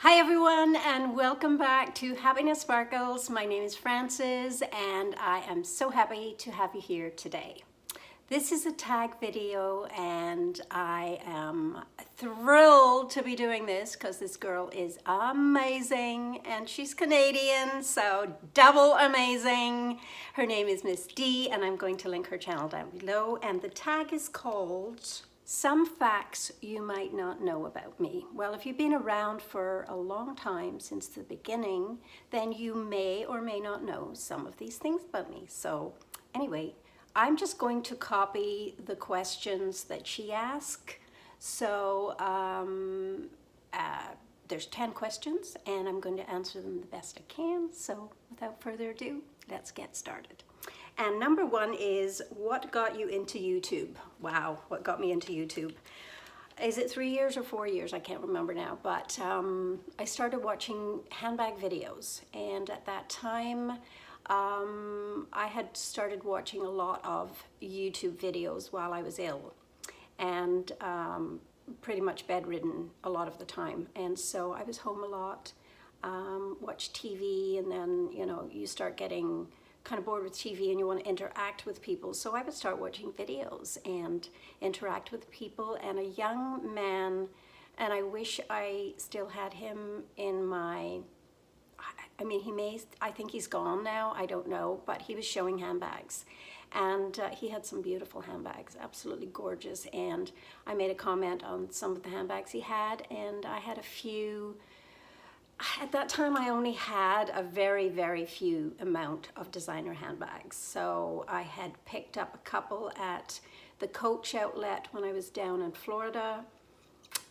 Hi everyone and welcome back to HappinessSparkles. My name is Frances and I am so happy to have you here today. This is a tag video and I am thrilled to be doing this because this girl is amazing and she's Canadian, so double amazing. Her name is Miss Dees and I'm going to link her channel down below, and the tag is called Some Facts You Might Not Know About Me. Well, if you've been around for a long time, since the beginning, then you may or may not know some of these things about me. So anyway, I'm just going to copy the questions that she asked. So there's 10 questions and I'm going to answer them the best I can. So without further ado, let's get started. And number one is, what got you into YouTube? Wow, what got me into YouTube? Is it 3 years or 4 years? I can't remember now, but I started watching handbag videos. And at that time, I had started watching a lot of YouTube videos while I was ill and pretty much bedridden a lot of the time. And so I was home a lot, watched TV, and then, you know, you start getting kind of bored with TV and you want to interact with people. So I would start watching videos and interact with people, and a young man, and I wish I still had him in my, I mean, I think he's gone now, I don't know, but he was showing handbags. And he had some beautiful handbags, absolutely gorgeous. And I made a comment on some of the handbags he had, and I had a few. At that time, I only had a very, very few amount of designer handbags. So I had picked up a couple at the Coach outlet when I was down in Florida.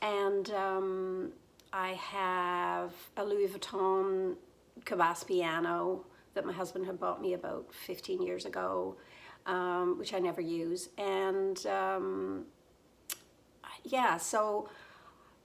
And I have a Louis Vuitton Cabas piano that my husband had bought me about 15 years ago, which I never use. And yeah, so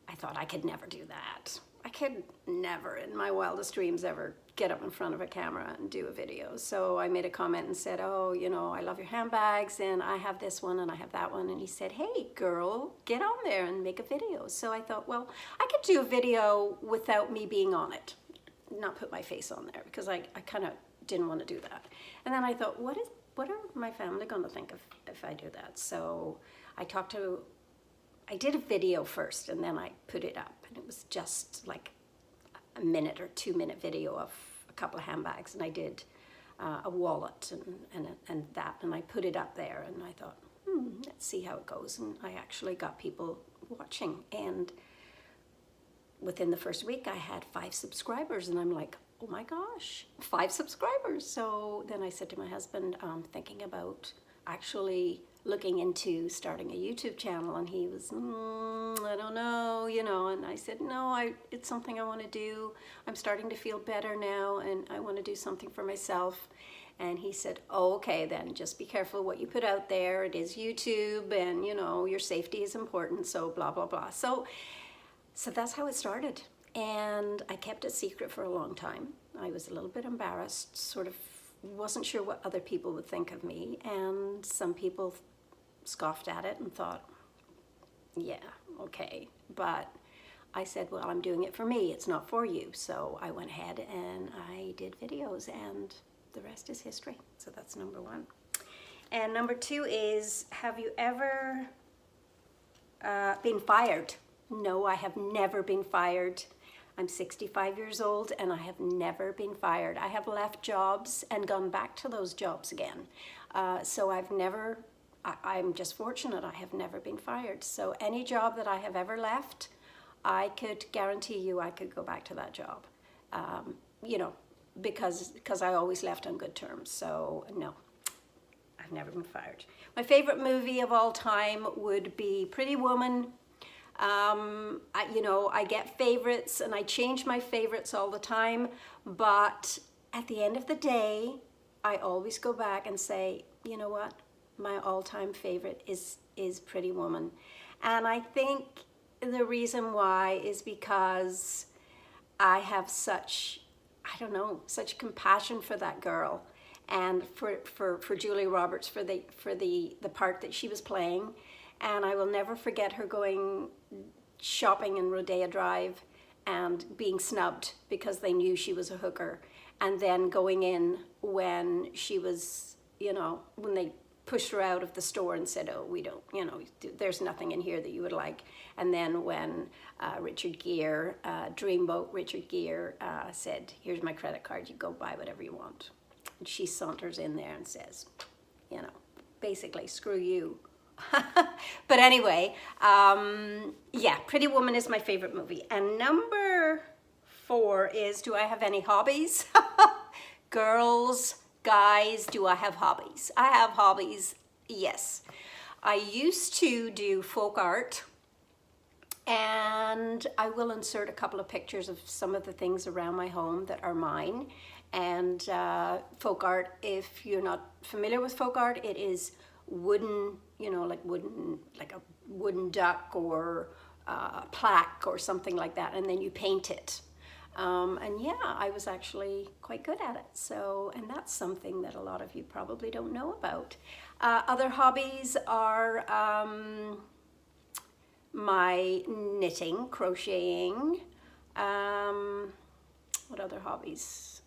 I thought I could never do that. I could never in my wildest dreams ever get up in front of a camera and do a video. So I made a comment and said, oh, you know, I love your handbags and I have this one and I have that one. And he said, hey girl, get on there and make a video. So I thought, well, I could do a video without me being on it, not put my face on there, because I kind of didn't want to do that. And then I thought, what are my family going to think if I do that? So I did a video first and then I put it up, and it was just like a minute or 2 minute video of a couple of handbags, and I did a wallet and that, and I put it up there, and I thought, let's see how it goes. And I actually got people watching, and within the first week I had 5 subscribers, and I'm like, oh my gosh, 5 subscribers. So then I said to my husband, thinking about actually looking into starting a YouTube channel, and he was, I don't know, you know, and I said, no, it's something I want to do. I'm starting to feel better now and I want to do something for myself. And he said, oh, okay, then just be careful what you put out there. It is YouTube, and you know, your safety is important, so blah, blah, blah. So that's how it started. And I kept it secret for a long time. I was a little bit embarrassed, sort of wasn't sure what other people would think of me, and some people scoffed at it and thought, yeah, okay. But I said, well, I'm doing it for me, it's not for you. So I went ahead and I did videos, and the rest is history. So that's number one. And number two is, have you ever been fired? No, I have never been fired. I'm 65 years old and I have never been fired. I have left jobs and gone back to those jobs again. So I'm just fortunate, I have never been fired. So any job that I have ever left, I could guarantee you I could go back to that job. You know, because I always left on good terms. So no, I've never been fired. My favorite movie of all time would be Pretty Woman. You know, I get favorites and I change my favorites all the time, but at the end of the day, I always go back and say, you know what, my all-time favorite is Pretty Woman. And I think the reason why is because I have such, I don't know, such compassion for that girl, and for Julia Roberts, for the part that she was playing. And I will never forget her going shopping in Rodeo Drive and being snubbed because they knew she was a hooker, and then going in when she was, you know, when they pushed her out of the store and said, oh, we don't, you know, there's nothing in here that you would like. And then when Richard Gere, Dreamboat Richard Gere said, here's my credit card, you go buy whatever you want. And she saunters in there and says, you know, basically, screw you. But anyway, yeah, Pretty Woman is my favorite movie. And number 4 is, do I have any hobbies? Girls, guys, do I have hobbies? I have hobbies, yes. I used to do folk art, and I will insert a couple of pictures of some of the things around my home that are mine. And folk art, if you're not familiar with folk art, it is wooden, you know, like a wooden duck or a plaque or something like that, and then you paint it. And yeah, I was actually quite good at it. So, and that's something that a lot of you probably don't know about. Other hobbies are my knitting, crocheting. What other hobbies?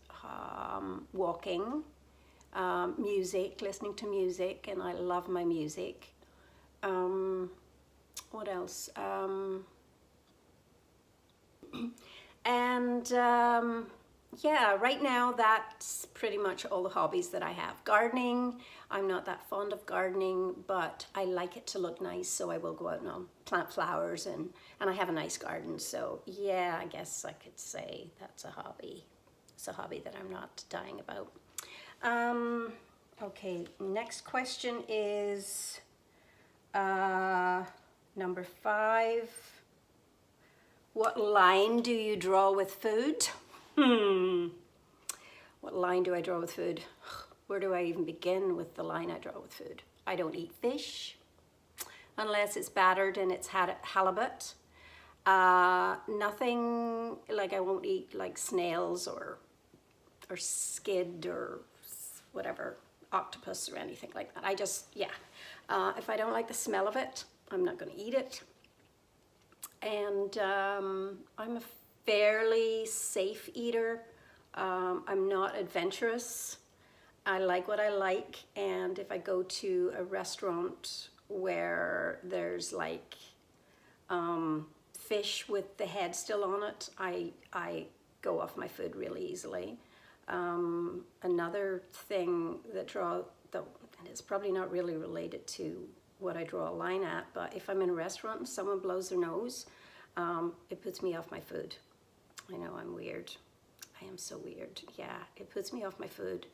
Walking, music, listening to music, and I love my music. What else? And yeah, right now that's pretty much all the hobbies that I have. Gardening, I'm not that fond of gardening, but I like it to look nice, so I will go out and I'll plant flowers, and I have a nice garden. So yeah, I guess I could say that's a hobby. It's a hobby that I'm not dying about. Okay, next question is number 5. What line do you draw with food? What line do I draw with food? Where do I even begin with the line I draw with food? I don't eat fish unless it's battered and it's halibut. Nothing, like I won't eat like snails or skid or whatever, octopus or anything like that. I just, yeah. If I don't like the smell of it, I'm not going to eat it. And I'm a fairly safe eater. I'm not adventurous. I like what I like, and if I go to a restaurant where there's like fish with the head still on it, I go off my food really easily. Another thing that and it's probably not really related to what I draw a line at, but if I'm in a restaurant and someone blows their nose, it puts me off my food. I know I'm weird. I am so weird. Yeah, it puts me off my food.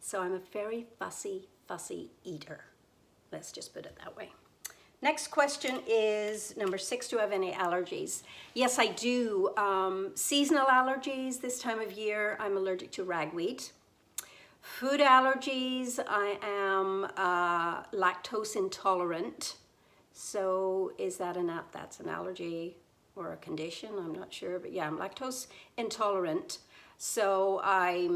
So I'm a very fussy eater. Let's just put it that way. Next question is number 6, do I have any allergies? Yes, I do. Seasonal allergies this time of year. I'm allergic to ragweed. Food allergies, I am lactose intolerant. So is that that's an allergy or a condition? I'm not sure, but yeah, I'm lactose intolerant. So I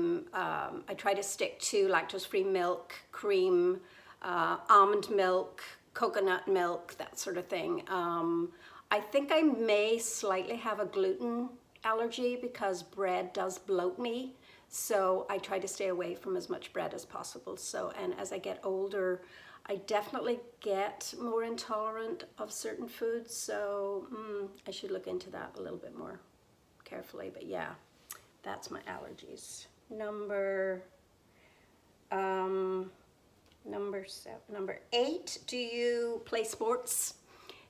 try to stick to lactose-free milk, cream, almond milk, coconut milk, that sort of thing. I think I may slightly have a gluten allergy because bread does bloat me. So I try to stay away from as much bread as possible. So, and as I get older, I definitely get more intolerant of certain foods. So I should look into that a little bit more carefully. But yeah, that's my allergies. Number 8, do you play sports?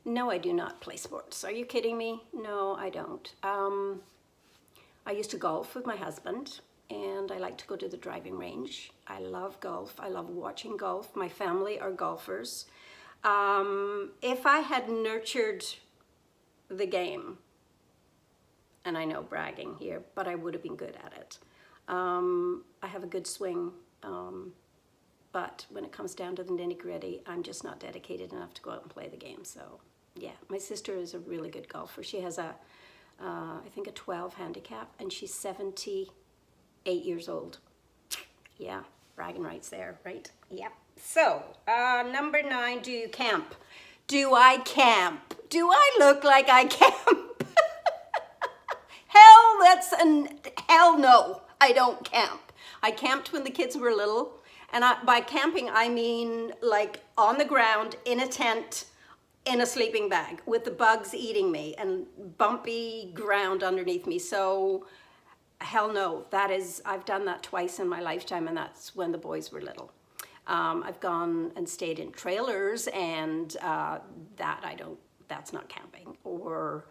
No, I do not play sports. Are you kidding me? No, I don't. I used to golf with my husband, and I like to go to the driving range. I love golf. I love watching golf. My family are golfers. If I had nurtured the game, and I know bragging here, but I would have been good at it. I have a good swing, but when it comes down to the nitty-gritty, I'm just not dedicated enough to go out and play the game. So yeah, my sister is a really good golfer. She has I think a 12 handicap, and she's 78 years old. Yeah, bragging rights there, right? Yep. So number 9, do you camp? Do I camp? Do I look like I camp? Hell no, I don't camp. I camped when the kids were little, and by camping I mean like on the ground in a tent in a sleeping bag with the bugs eating me and bumpy ground underneath me. So hell no, I've done that twice in my lifetime, and that's when the boys were little. I've gone and stayed in trailers, and that's not camping. Or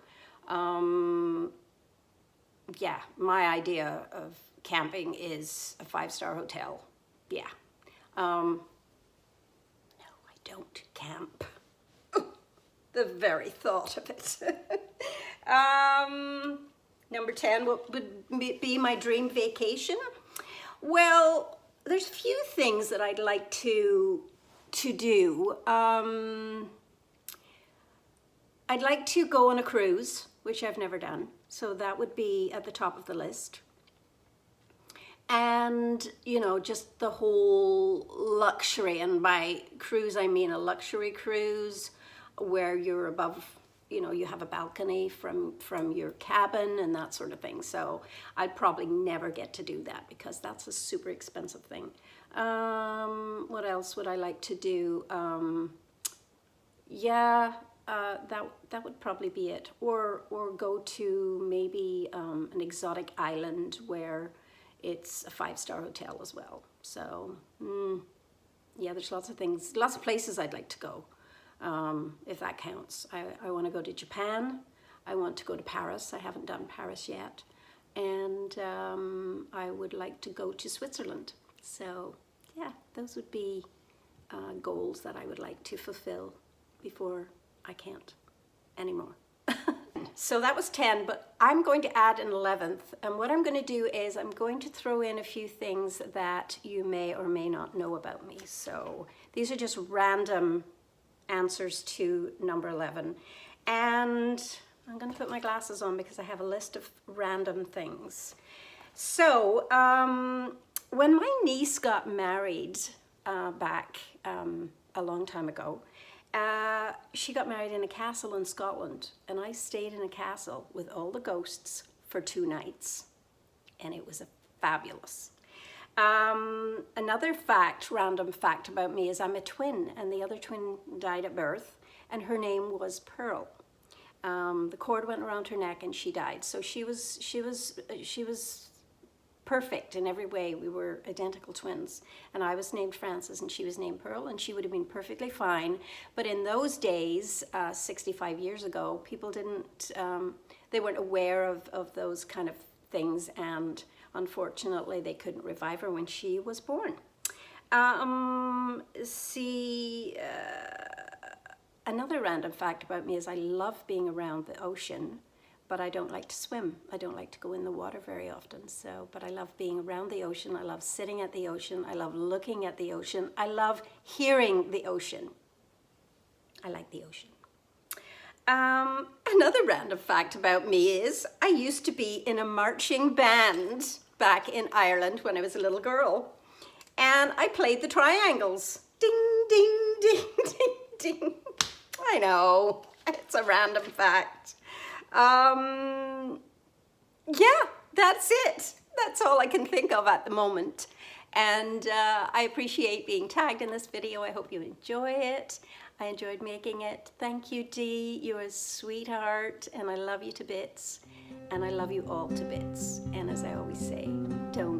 yeah, my idea of camping is a 5-star hotel. Yeah. No, I don't camp. The very thought of it. Number 10, what would be my dream vacation? Well, there's a few things that I'd like to do. I'd like to go on a cruise, which I've never done. So that would be at the top of the list. And, you know, just the whole luxury, and by cruise I mean a luxury cruise where you're above, you know, you have a balcony from your cabin and that sort of thing. So I'd probably never get to do that because that's a super expensive thing. What else would I like to do? Yeah, that would probably be it. Or go to maybe an exotic island where it's a 5-star hotel as well. So yeah, there's lots of things, lots of places I'd like to go. If that counts. I want to go to Japan. I want to go to Paris. I haven't done Paris yet. And I would like to go to Switzerland. So yeah, those would be goals that I would like to fulfill before I can't anymore. So that was 10, but I'm going to add an 11th. And what I'm going to do is I'm going to throw in a few things that you may or may not know about me. So these are just random answers to number 11. And I'm going to put my glasses on because I have a list of random things. So when my niece got married back a long time ago, she got married in a castle in Scotland, and I stayed in a castle with all the ghosts for 2 nights, and it was fabulous. Another random fact about me is I'm a twin, and the other twin died at birth, and her name was Pearl. The cord went around her neck and she died. So she was perfect in every way. We were identical twins, and I was named Frances and she was named Pearl, and she would have been perfectly fine. But in those days, 65 years ago, people they weren't aware of those kind of things, and unfortunately they couldn't revive her when she was born. Another random fact about me is I love being around the ocean, but I don't like to swim. I don't like to go in the water very often. But I love being around the ocean. I love sitting at the ocean. I love looking at the ocean. I love hearing the ocean. I like the ocean. Another random fact about me is I used to be in a marching band back in Ireland when I was a little girl. And I played the triangles. Ding, ding, ding, ding, ding. I know, it's a random fact. Yeah, that's it. That's all I can think of at the moment. And I appreciate being tagged in this video. I hope you enjoy it. I enjoyed making it. Thank you, Dee. You're a sweetheart, and I love you to bits. And I love you all to bits. And as I always say, don't